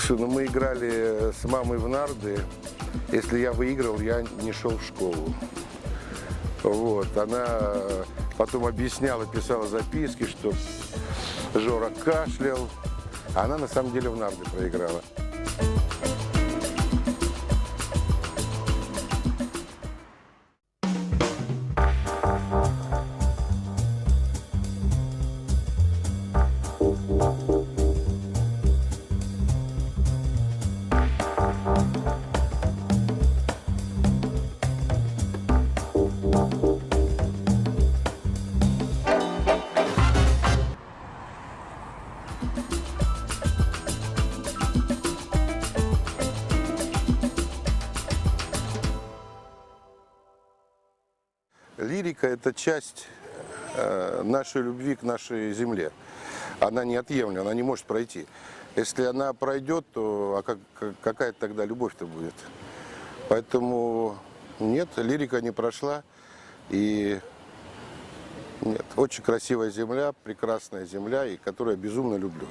Слушай, ну мы играли с мамой в нарды. Если я выиграл, я не шел в школу. Вот. Она потом объясняла, писала записки, что Жора кашлял. А она на самом деле в нарды проиграла. Лирика – это часть нашей любви к нашей земле. Она неотъемлема, она не может пройти. Если она пройдет, то какая тогда любовь-то будет? Поэтому нет, лирика не прошла. И нет, очень красивая земля, прекрасная земля, и которую я безумно люблю.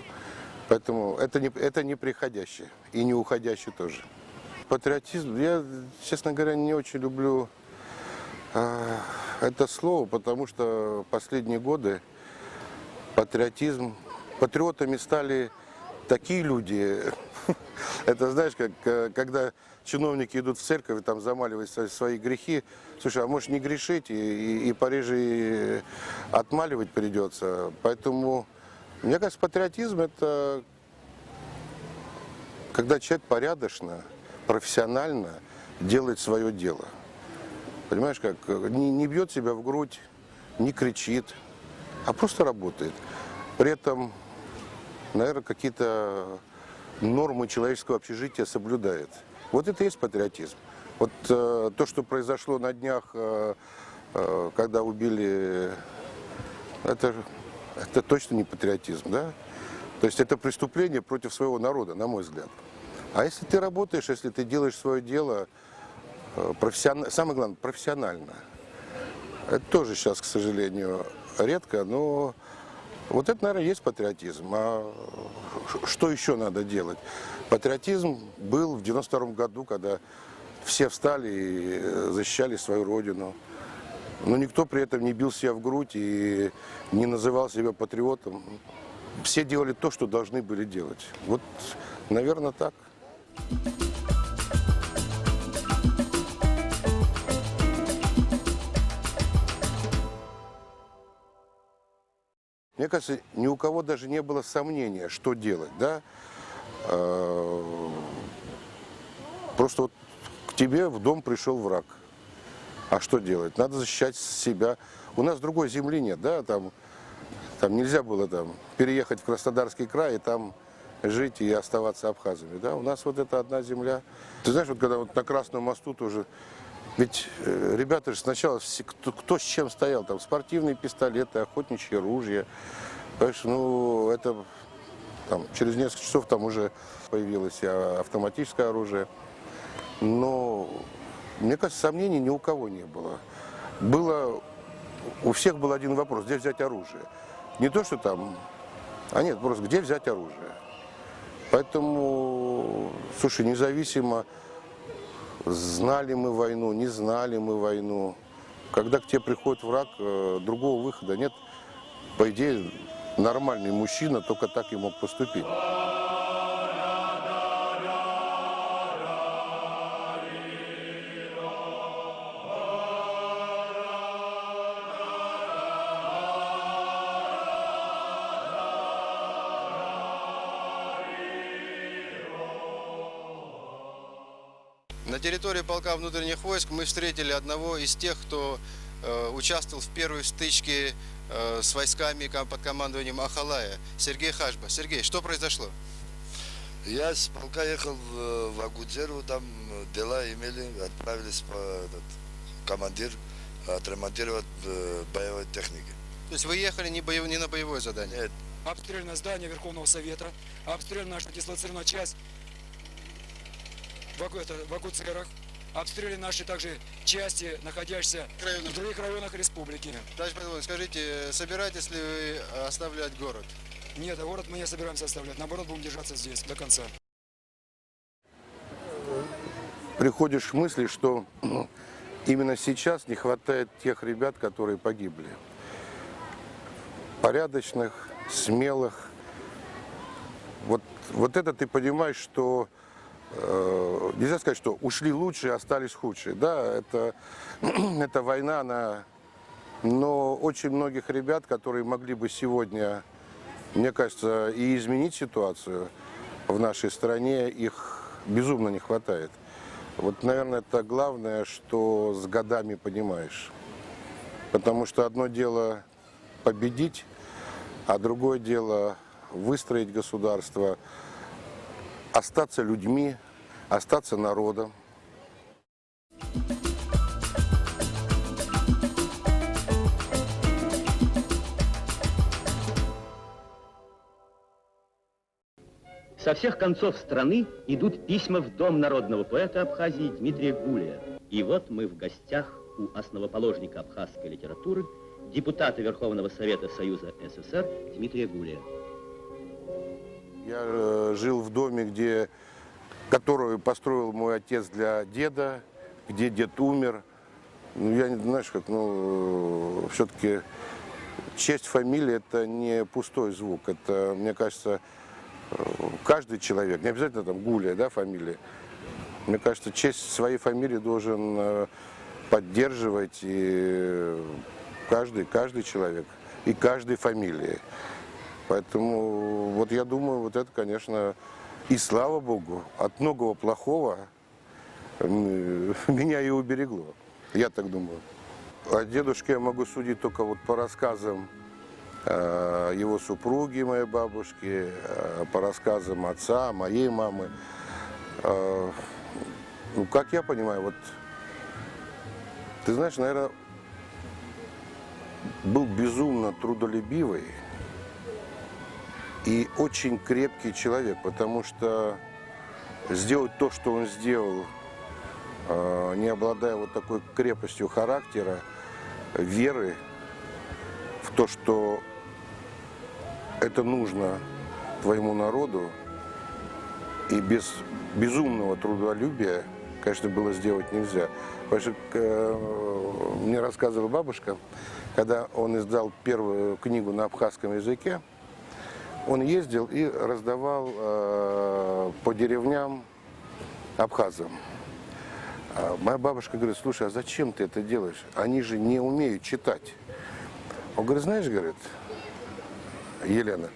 Поэтому это не приходящее и не уходящее тоже. Патриотизм, я, честно говоря, не очень люблю это слово, потому что последние годы патриотами стали такие люди. Это знаешь, как когда чиновники идут в церковь и там замаливают свои грехи. Слушай, а может не грешить и пореже отмаливать придется. Поэтому, мне кажется, патриотизм – это когда человек порядочно, профессионально делает свое дело. Понимаешь, как не бьет себя в грудь, не кричит, а просто работает. При этом, наверное, какие-то нормы человеческого общежития соблюдает. Вот это и есть патриотизм. Вот то, что произошло на днях, когда убили, это точно не патриотизм, да? То есть это преступление против своего народа, на мой взгляд. А если ты работаешь, если ты делаешь свое дело, самое главное, профессионально. Это тоже сейчас, к сожалению, редко, но вот это, наверное, есть патриотизм. А что еще надо делать? Патриотизм был в 92-м году, когда все встали и защищали свою родину. Но никто при этом не бил себя в грудь и не называл себя патриотом. Все делали то, что должны были делать. Вот, наверное, так. Мне кажется, ни у кого даже не было сомнения, что делать, да? Просто вот к тебе в дом пришел враг. А что делать? Надо защищать себя. У нас другой земли нет, да? Там нельзя было переехать в Краснодарский край и там жить и оставаться абхазами, да? У нас вот эта одна земля. Ты знаешь, вот когда вот на Красном мосту тоже... Ведь ребята же сначала, кто с чем стоял, там спортивные пистолеты, охотничьи ружья. Понимаешь, ну это через несколько часов там уже появилось и автоматическое оружие. Но, мне кажется, сомнений ни у кого не было. У всех был один вопрос, где взять оружие. Не то, что там, а нет, просто где взять оружие. Поэтому, слушай, независимо... Знали мы войну, не знали мы войну. Когда к тебе приходит враг, другого выхода нет. По идее, нормальный мужчина только так и мог поступить. На территории полка внутренних войск мы встретили одного из тех, кто участвовал в первой стычке с войсками под командованием Ахалая, Сергей Хашба. Сергей, что произошло? Я с полка ехал в Агудзеру, там дела имели, отправились командир отремонтировать боевой техники. То есть вы ехали не на боевое задание? Нет. Обстреляно здание Верховного Совета, обстреляна наша дислоцированная часть в Агуцерах, обстреляны наши также части, находящиеся в других районах республики. Товарищ полковник, скажите, собираетесь ли вы оставлять город? Нет, город мы не собираемся оставлять, наоборот, будем держаться здесь до конца. приходишь к мысли, что именно сейчас не хватает тех ребят, которые погибли. Порядочных, смелых. Вот это ты понимаешь, что нельзя сказать, что ушли лучшие, остались худшие. Да, это война, но очень многих ребят, которые могли бы сегодня, мне кажется, и изменить ситуацию в нашей стране, их безумно не хватает. Вот, наверное, это главное, что с годами понимаешь. Потому что одно дело победить, а другое дело выстроить государство, остаться людьми, остаться народом. Со всех концов страны идут письма в Дом народного поэта Абхазии Дмитрия Гулия. И вот мы в гостях у основоположника абхазской литературы, депутата Верховного Совета Союза СССР Дмитрия Гулия. Я жил в доме, который построил мой отец для деда, где дед умер. Я не знаю, все-таки честь фамилии – это не пустой звук. Это, мне кажется, каждый человек, не обязательно там Гулия, да, фамилия. Мне кажется, честь своей фамилии должен поддерживать и каждый человек, и каждой фамилии. Поэтому вот я думаю, вот это, конечно, и слава Богу, от многого плохого меня и уберегло. Я так думаю. О дедушке я могу судить только вот по рассказам его супруги, моей бабушки, по рассказам отца, моей мамы. Как я понимаю, вот, ты знаешь, наверное, был безумно трудолюбивый и очень крепкий человек, потому что сделать то, что он сделал, не обладая вот такой крепостью характера, веры в то, что это нужно твоему народу, и без безумного трудолюбия, конечно, было сделать нельзя. Потому что мне рассказывала бабушка, когда он издал первую книгу на абхазском языке, он ездил и раздавал по деревням абхазам. Моя бабушка говорит: слушай, а зачем ты это делаешь? Они же не умеют читать. Он говорит: знаешь, говорит, Елена,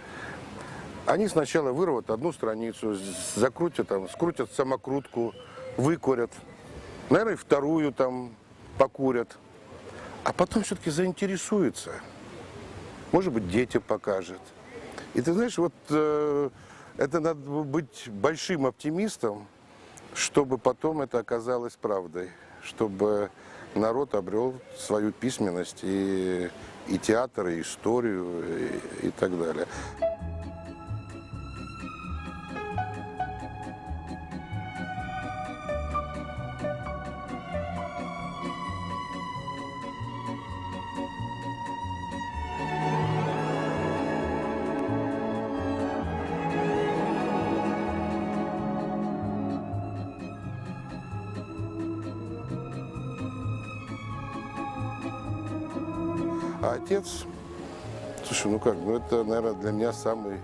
они сначала вырвут одну страницу, закрутят там, скрутят самокрутку, выкурят, наверное, вторую там покурят, а потом все-таки заинтересуются. Может быть, детям покажет. И ты знаешь, вот это надо быть большим оптимистом, чтобы потом это оказалось правдой, чтобы народ обрел свою письменность и театр, и историю, и так далее. А отец, слушай, это, наверное, для меня самый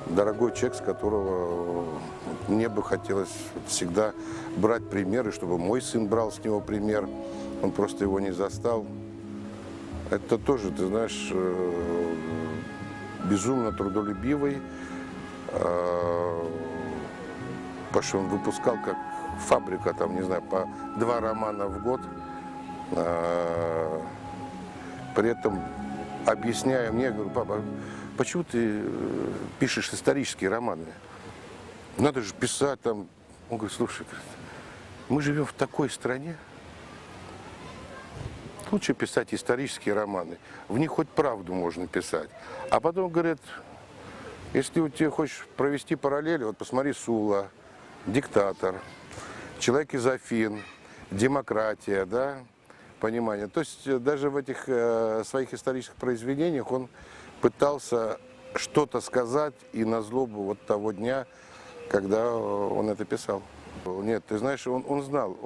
дорогой человек, с которого мне бы хотелось всегда брать примеры, чтобы мой сын брал с него пример, он просто его не застал. Это тоже, ты знаешь, безумно трудолюбивый, потому что он выпускал как фабрика, там, не знаю, по 2 романа в год. При этом, объясняя мне, я говорю: папа, почему ты пишешь исторические романы? Надо же писать там. Он говорит: слушай, мы живем в такой стране, лучше писать исторические романы. В них хоть правду можно писать. А потом, говорит, если ты хочешь провести параллели, вот посмотри: Сула, диктатор, человек из Афин, демократия, да? Понимание. То есть даже в этих своих исторических произведениях он пытался что-то сказать и на злобу вот того дня, когда он это писал. Нет, ты знаешь, он знал,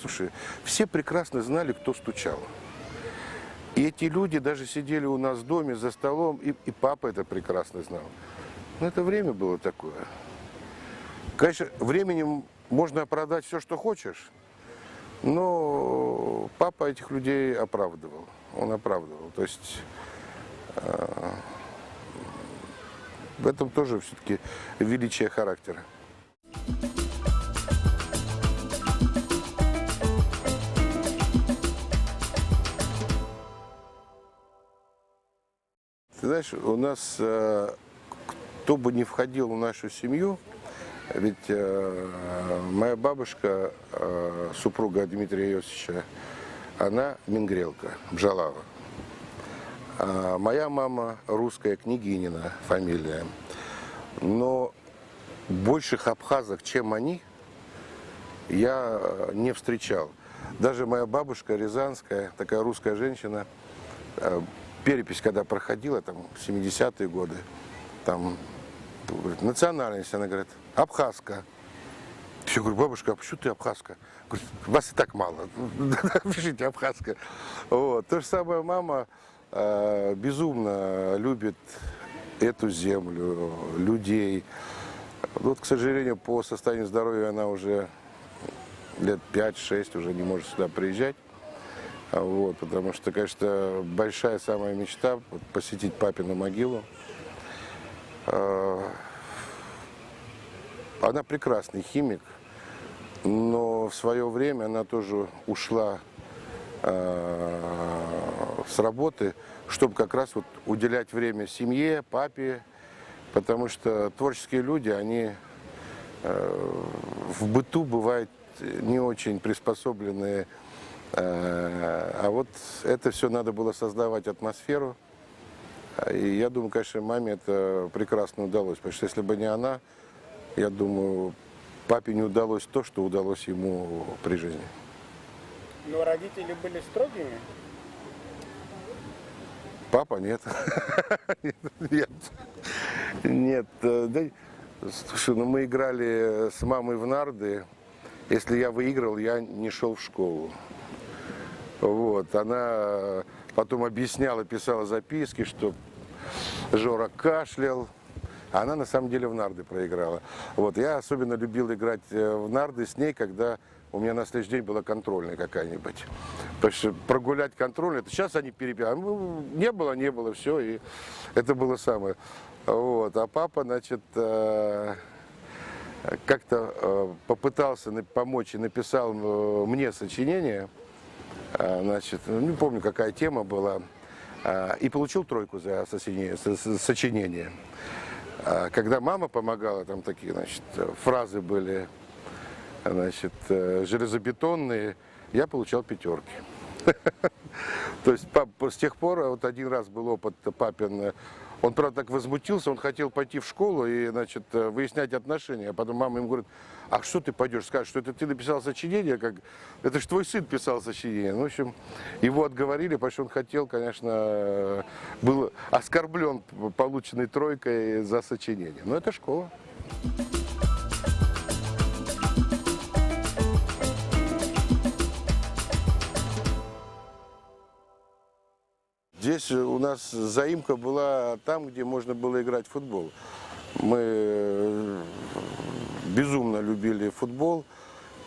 слушай, все прекрасно знали, кто стучал. И эти люди даже сидели у нас в доме за столом, и папа это прекрасно знал. Но это время было такое. Конечно, временем можно оправдать все, что хочешь, но папа этих людей оправдывал. Он оправдывал. То есть в этом тоже все-таки величие характера. Ты знаешь, у нас, кто бы ни входил в нашу семью, ведь моя бабушка, супруга Дмитрия Иосифовича, она мингрелка, Бжалава. А моя мама русская, Княгинина фамилия. Но больших абхазов, чем они, я не встречал. Даже моя бабушка рязанская, такая русская женщина, перепись, когда проходила, там, 70-е годы, там, говорит, национальность, она говорит, абхазка. Я говорю, бабушка, а почему ты абхазка? Говорит, вас и так мало, пишите абхазка. Вот. То же самое мама безумно любит эту землю, людей. Вот, к сожалению, по состоянию здоровья она уже лет 5-6 уже не может сюда приезжать. Вот, потому что, конечно, большая самая мечта посетить папину могилу. Она прекрасный химик, но в свое время она тоже ушла с работы, чтобы как раз вот уделять время семье, папе, потому что творческие люди, они в быту бывают не очень приспособленные. А вот это все надо было создавать атмосферу. И я думаю, конечно, маме это прекрасно удалось. Потому что если бы не она, я думаю, папе не удалось то, что удалось ему при жизни. Но родители были строгими? Папа нет. Нет. Нет. Слушай, ну мы играли с мамой в нарды. Если я выиграл, я не шел в школу. Вот, она потом объясняла, писала записки, что Жора кашлял, а она на самом деле в нарды проиграла. Вот, я особенно любил играть в нарды с ней, когда у меня на следующий день была контрольная какая-нибудь. Потому что прогулять контрольную, это сейчас они перебирают. Ну, не было, все, и это было самое. Вот, а папа, значит, как-то попытался помочь и написал мне сочинение. Значит, не помню, какая тема была, и получил 3 за сочинение. Когда мама помогала, там такие, значит, фразы были, значит, железобетонные, я получал 5. То есть с тех пор, вот один раз был опыт папин, он, правда, так возмутился, он хотел пойти в школу и, значит, выяснять отношения. А потом мама ему говорит, а что ты пойдешь, скажешь, что это ты написал сочинение, как это же твой сын писал сочинение. Ну, в общем, его отговорили, потому что он хотел, конечно, был оскорблен полученной 3 за сочинение. Но это школа. Здесь у нас заимка была там, где можно было играть в футбол. Мы безумно любили футбол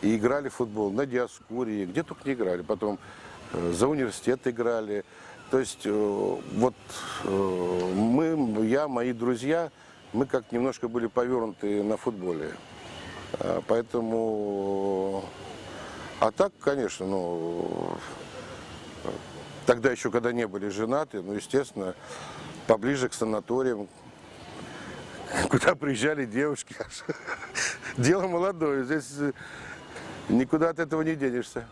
и играли в футбол на Диоскуре, где только не играли. Потом за университет играли. То есть вот мы, я, мои друзья, мы как немножко были повернуты на футболе. Поэтому, а так, конечно, ну... Тогда еще, когда не были женаты, ну, естественно, поближе к санаториям, куда приезжали девушки. Дело молодое, здесь никуда от этого не денешься.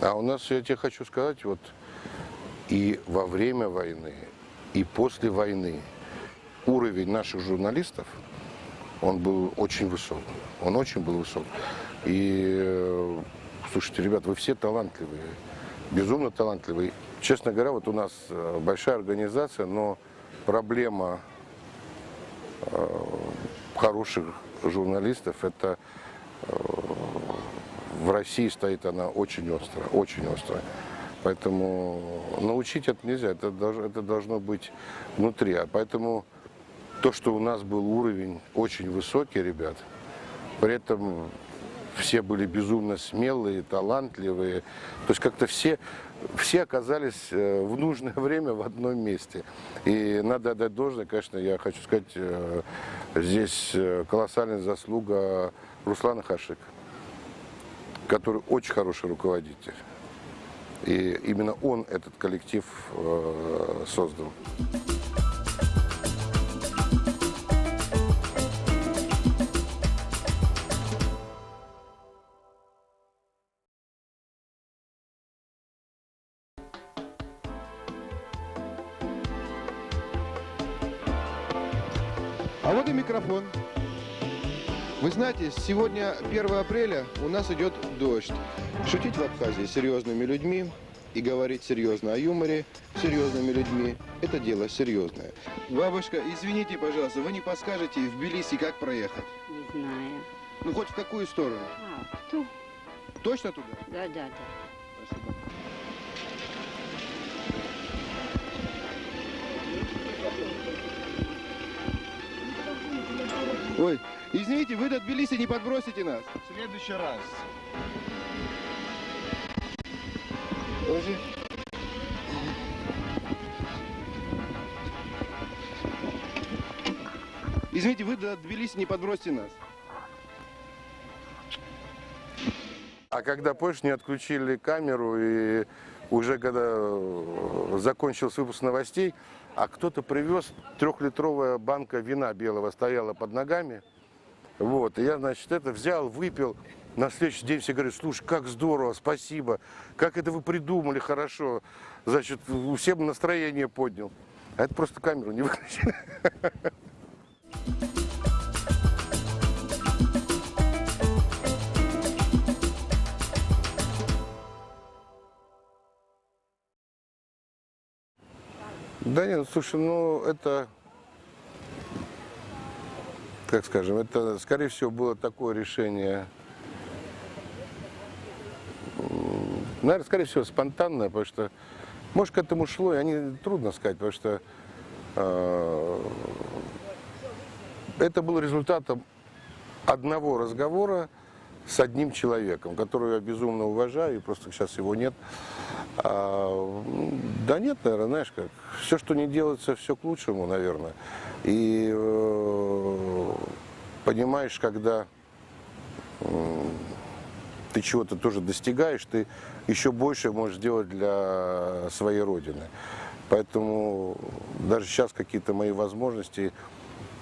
А у нас, я тебе хочу сказать, вот и во время войны, и после войны уровень наших журналистов, он был очень высок. Он очень был высок. И, слушайте, ребят, вы все талантливые. безумно талантливый. Честно говоря, вот у нас большая организация, но проблема хороших журналистов, это в России стоит она очень остро, очень остро. Поэтому научить это нельзя, это должно быть внутри. А поэтому то, что у нас был уровень очень высокий, ребят, при этом все были безумно смелые, талантливые. То есть как-то все оказались в нужное время в одном месте. И надо отдать должное, конечно, я хочу сказать, здесь колоссальная заслуга Руслана Хашика, который очень хороший руководитель. И именно он этот коллектив создал. А вот и микрофон. Вы знаете, сегодня 1 апреля у нас идет дождь. Шутить в Абхазии с серьезными людьми и говорить серьезно о юморе с серьезными людьми – это дело серьезное. Бабушка, извините, пожалуйста, вы не подскажете в Тбилиси, как проехать? Не знаю. Ну, хоть в какую сторону? А, кто? Точно туда? Да. Спасибо. Ой, извините, вы до Тбилиси не подбросите нас? В следующий раз. Тоже? Извините, вы до Тбилиси не подбросите нас? А когда, помнишь, не отключили камеру, и уже когда закончился выпуск новостей, а кто-то привез 3-литровая банка вина белого, стояла под ногами. Вот, и я, значит, это взял, выпил. На следующий день все говорят: слушай, как здорово, спасибо, как это вы придумали, хорошо. Значит, всем настроение поднял. А это просто камеру не выключили. Да нет, слушай, ну это, как скажем, это, скорее всего, было такое решение, наверное, скорее всего, спонтанное, потому что, может, к этому шло, и они, трудно сказать, потому что это было результатом одного разговора с одним человеком, которого я безумно уважаю, и просто сейчас его нет. Да нет, наверное, знаешь как, все, что не делается, все к лучшему, наверное. И понимаешь, когда ты чего-то тоже достигаешь, ты еще больше можешь сделать для своей родины. Поэтому даже сейчас какие-то мои возможности,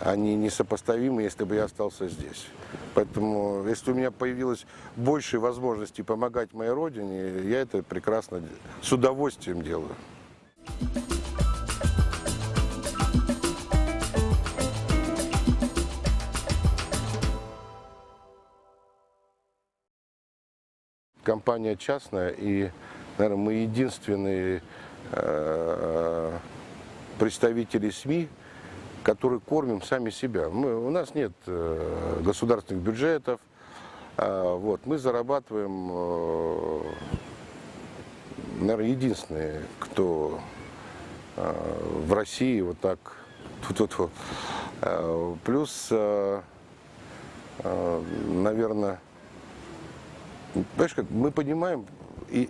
они несопоставимы, если бы я остался здесь. Поэтому, если у меня появилось больше возможностей помогать моей родине, я это прекрасно, с удовольствием делаю. Компания частная, и, наверное, мы единственные представители СМИ, которые кормим сами себя. У нас нет государственных бюджетов, вот, мы зарабатываем, наверное, единственные, кто в России вот так. Плюс, наверное, понимаешь, как мы понимаем, и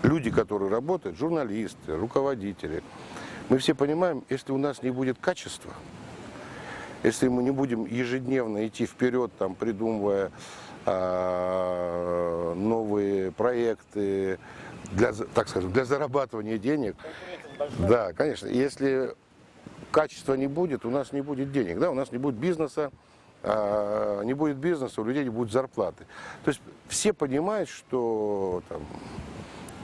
люди, которые работают, журналисты, руководители, мы все понимаем, если у нас не будет качества, если мы не будем ежедневно идти вперед, там, придумывая новые проекты, так скажем, для зарабатывания денег, да, конечно, если качества не будет, у нас не будет денег, да, у нас не будет бизнеса, не будет бизнеса, у людей не будет зарплаты. То есть все понимают, что там,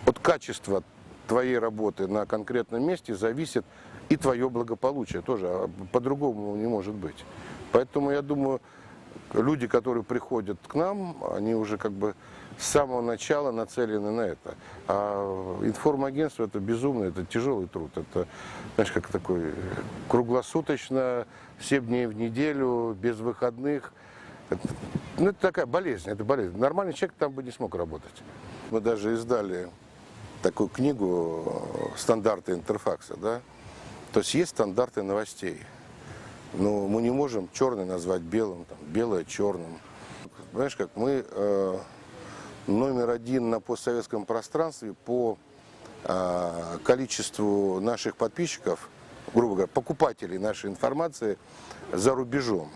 от качества твоей работы на конкретном месте зависит и твое благополучие тоже, по-другому не может быть. Поэтому я думаю, люди, которые приходят к нам, они уже как бы с самого начала нацелены на это. А информагентство — это безумно, это тяжелый труд. Это, знаешь, как такой круглосуточно, 7 дней в неделю, без выходных. Это такая болезнь, это болезнь. Нормальный человек там бы не смог работать. Мы даже издали такую книгу «Стандарты Интерфакса», да? То есть стандарты новостей. Но мы не можем черный назвать белым, там, белое черным. Понимаешь, как мы номер один на постсоветском пространстве по количеству наших подписчиков, грубо говоря, покупателей нашей информации за рубежом.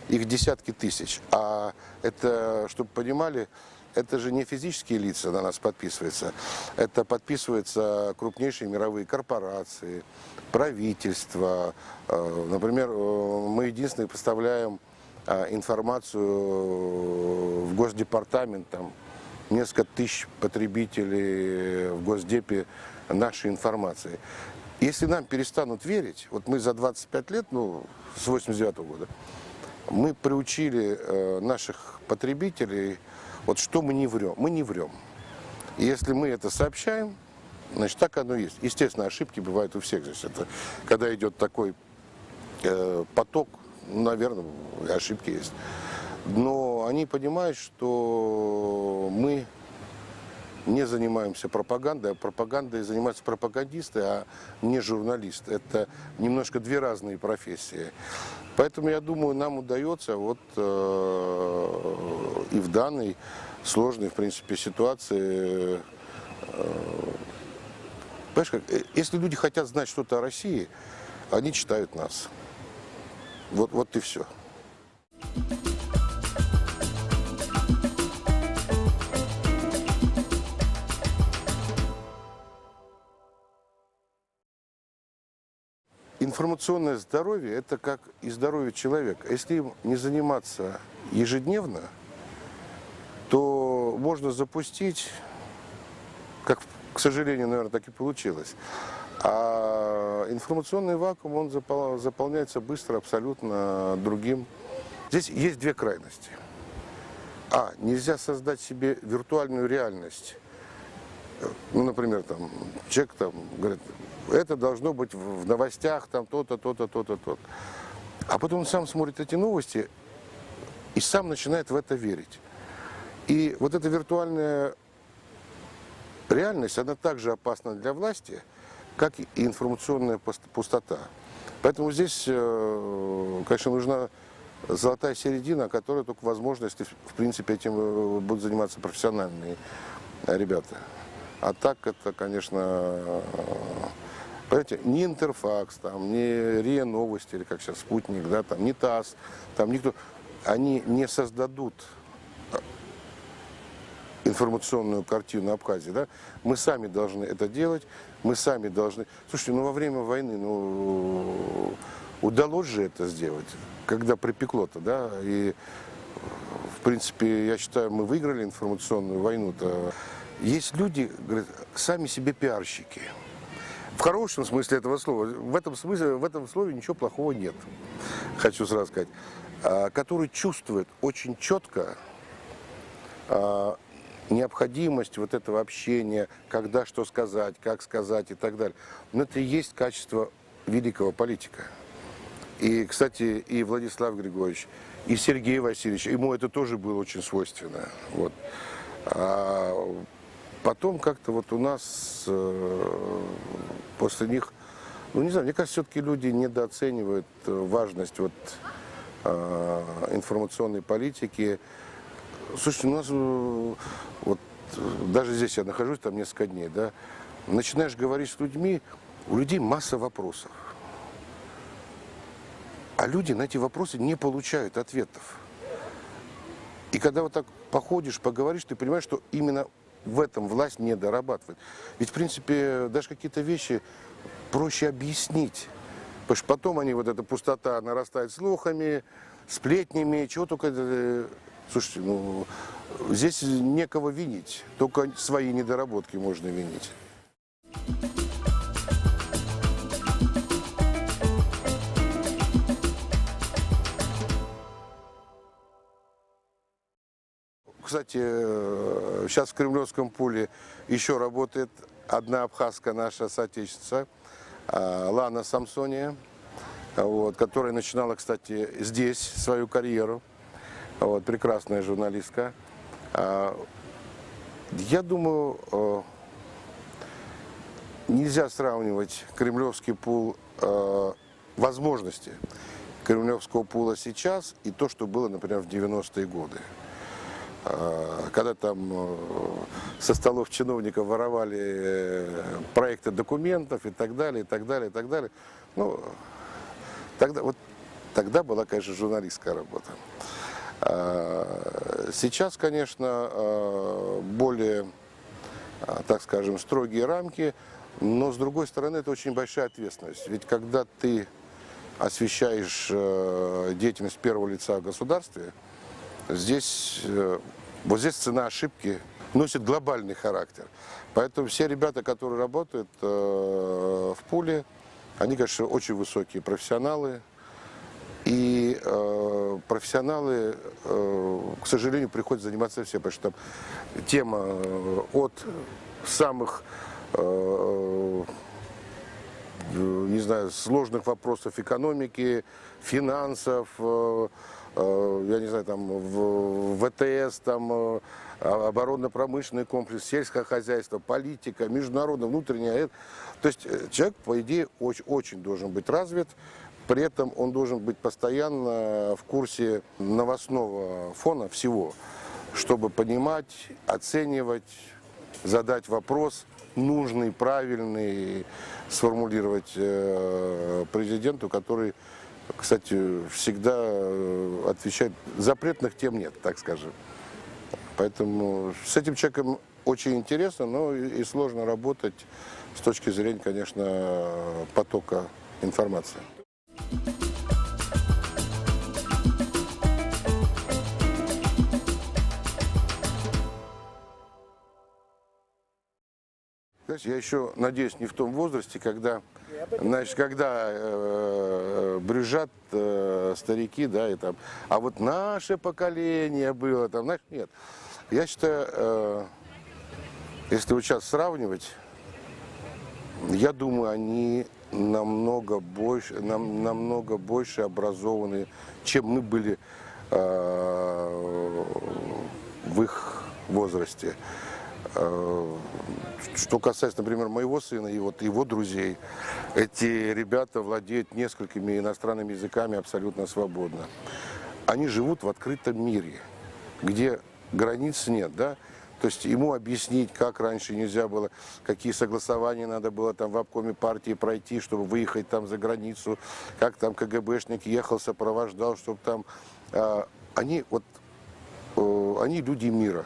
Их десятки тысяч. А это, чтобы понимали, это же не физические лица на нас подписываются. Это подписываются крупнейшие мировые корпорации, правительства. Например, мы единственные поставляем информацию в Госдепартамент, там несколько тысяч потребителей в Госдепе нашей информации. Если нам перестанут верить, вот мы за 25 лет, с 89 года, мы приучили наших потребителей, вот что мы не врем. Мы не врем. И если мы это сообщаем, значит, так оно и есть. Естественно, ошибки бывают у всех здесь. Это, когда идет такой поток, наверное, ошибки есть. Но они понимают, что мы не занимаемся пропагандой, а пропагандой занимаются пропагандисты, а не журналисты. Это немножко две разные профессии. Поэтому, я думаю, нам удается вот и в данной сложной, в принципе, ситуации. Понимаешь, как, если люди хотят знать что-то о России, они читают нас. Вот и все. Информационное здоровье – это как и здоровье человека. Если им не заниматься ежедневно, то можно запустить, как, к сожалению, наверное, так и получилось. А информационный вакуум, он заполняется быстро абсолютно другим. Здесь есть две крайности. Нельзя создать себе виртуальную реальность. Например, там, человек говорит, это должно быть в новостях, там то-то, то-то, то-то, то-то. А потом он сам смотрит эти новости и сам начинает в это верить. И вот эта виртуальная реальность, она также опасна для власти, как и информационная пустота. Поэтому здесь, конечно, нужна золотая середина, которая только возможности, в принципе, этим будут заниматься профессиональные ребята. А так это, конечно, понимаете, ни Интерфакс, там, ни РИА Новости, или как сейчас Спутник, да, там, ни ТАСС, там никто, они не создадут информационную картину Абхазии, да? Мы сами должны это делать, мы сами должны. Слушайте, во время войны, удалось же это сделать, когда припекло-то, да? И, в принципе, я считаю, мы выиграли информационную войну-то. Есть люди, говорят, сами себе пиарщики. В хорошем смысле этого слова. В этом слове ничего плохого нет, хочу сразу сказать. Который чувствует очень четко необходимость вот этого общения, когда что сказать, как сказать и так далее. Но это и есть качество великого политика. И, кстати, и Владислав Григорьевич, и Сергей Васильевич, ему это тоже было очень свойственно. Вот. Потом как-то вот у нас после них, не знаю, мне кажется, все-таки люди недооценивают важность вот, информационной политики. Слушайте, у нас вот даже здесь я нахожусь там несколько дней, да, начинаешь говорить с людьми, у людей масса вопросов. А люди на эти вопросы не получают ответов. И когда вот так походишь, поговоришь, ты понимаешь, что именно в этом власть не дорабатывает. Ведь, в принципе, даже какие-то вещи проще объяснить. Потому что потом они, вот эта пустота нарастает слухами, сплетнями, чего только... Слушайте, здесь некого винить, только свои недоработки можно винить. кстати, сейчас в Кремлевском пуле еще работает одна абхазка, наша соотечественница, Лана Самсония, вот, которая начинала, кстати, здесь свою карьеру. Вот, прекрасная журналистка. Я думаю, нельзя сравнивать Кремлевский пул возможности Кремлевского пула сейчас и то, что было, например, в 90-е годы. Когда там со столов чиновников воровали проекты документов и так далее, и так далее, и так далее. Ну, тогда была, конечно, журналистская работа. Сейчас, конечно, более, так скажем, строгие рамки, но, с другой стороны, это очень большая ответственность. Ведь когда ты освещаешь деятельность первого лица в государстве, здесь цена ошибки носит глобальный характер. Поэтому все ребята, которые работают в пуле, они, конечно, очень высокие профессионалы. И профессионалы, к сожалению, приходится заниматься все, потому что там тема от самых, не знаю, сложных вопросов экономики, финансов, я не знаю, там, ВТС, там, оборонно-промышленный комплекс, сельское хозяйство, политика, международное, внутреннее. То есть человек, по идее, очень должен быть развит. При этом он должен быть постоянно в курсе новостного фона всего, чтобы понимать, оценивать, задать вопрос нужный, правильный, сформулировать президенту, который, кстати, всегда отвечает. Запретных тем нет, так скажем. Поэтому с этим человеком очень интересно, но и сложно работать с точки зрения, конечно, потока информации. Знаешь, я еще, надеюсь, не в том возрасте, когда, значит, брюзжат старики, да, и там, а вот наше поколение было, там, знаешь, нет. Я считаю, если вот сейчас сравнивать, я думаю, они намного больше образованы, чем мы были в их возрасте. Что касается, например, моего сына и вот его друзей, эти ребята владеют несколькими иностранными языками абсолютно свободно. Они живут в открытом мире, где границ нет, да? То есть ему объяснить, как раньше нельзя было, какие согласования надо было там в обкоме партии пройти, чтобы выехать там за границу, как там КГБшник ехал, сопровождал, чтобы там... Они люди мира.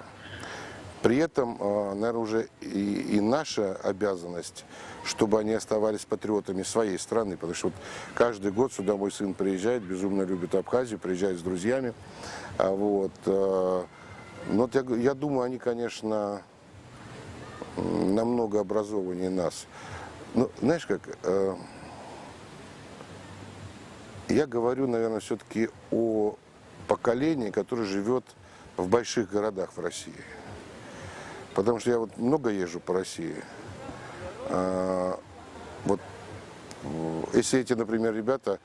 При этом, наверное, уже и наша обязанность, чтобы они оставались патриотами своей страны, потому что вот каждый год сюда мой сын приезжает, безумно любит Абхазию, приезжает с друзьями. Вот. Но я думаю, они, конечно, намного образованнее нас. Но знаешь как, я говорю, наверное, все-таки о поколении, которое живет в больших городах в России. Потому что я вот много езжу по России. Вот если эти, например, ребята,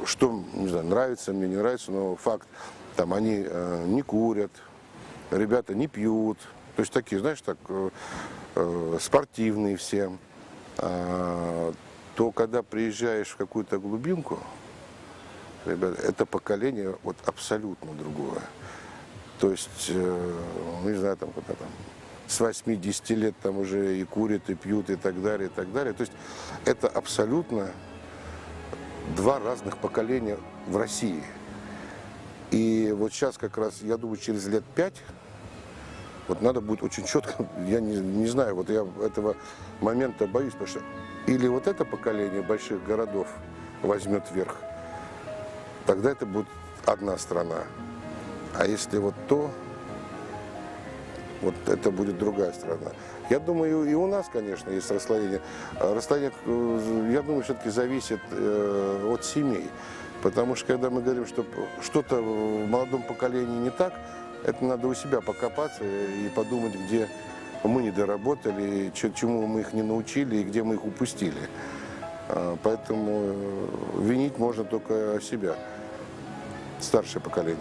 что, не знаю, нравится мне, не нравится, но факт, там они не курят, ребята не пьют, то есть такие, знаешь, так спортивные все, то когда приезжаешь в какую-то глубинку, ребята, это поколение вот абсолютно другое. То есть, не знаю, там, когда там с 8-10 лет там уже и курят, и пьют, и так далее, и так далее. То есть это абсолютно два разных поколения в России. И вот сейчас как раз, я думаю, через лет 5, вот надо будет очень четко, я не знаю, вот я этого момента боюсь, потому что или вот это поколение больших городов возьмет верх, тогда это будет одна страна. А если вот то, вот это будет другая страна. Я думаю, и у нас, конечно, есть расслоение. Расслоение, я думаю, все-таки зависит от семей. Потому что, когда мы говорим, что что-то в молодом поколении не так, Это надо у себя покопаться и подумать, где мы не доработали, чему мы их не научили и где мы их упустили. Поэтому винить можно только себя, старшее поколение.